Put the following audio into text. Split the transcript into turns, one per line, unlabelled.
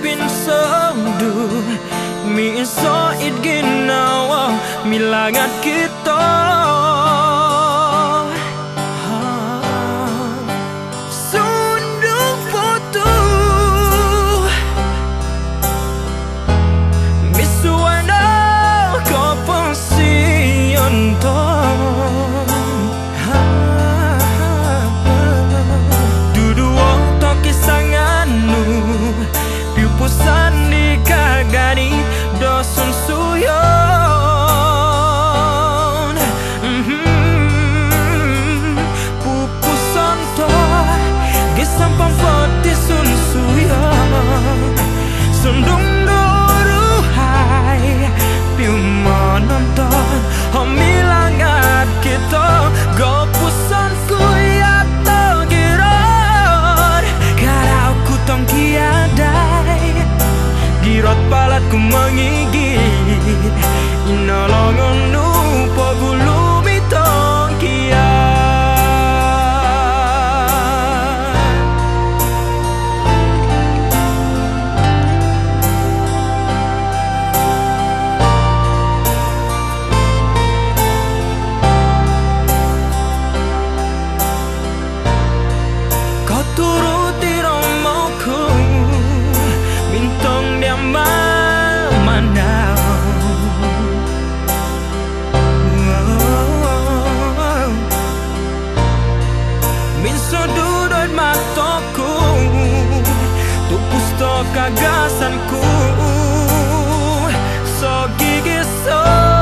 pinsodu mi iso it ginawa milangat kita sundung foto misuana kopension to pusan di kagani dosun suyon pupusan to gisampang pati sun suyon sundung doruhai piu menonton homilangat kita go pusan kuyato girot karau ku tong kiadai girot palatku menggigit inolongon nupo bulu mitong kia kau turuti romoku mintong dia mana min sudut mataku tu pusto kagasanku so gigis so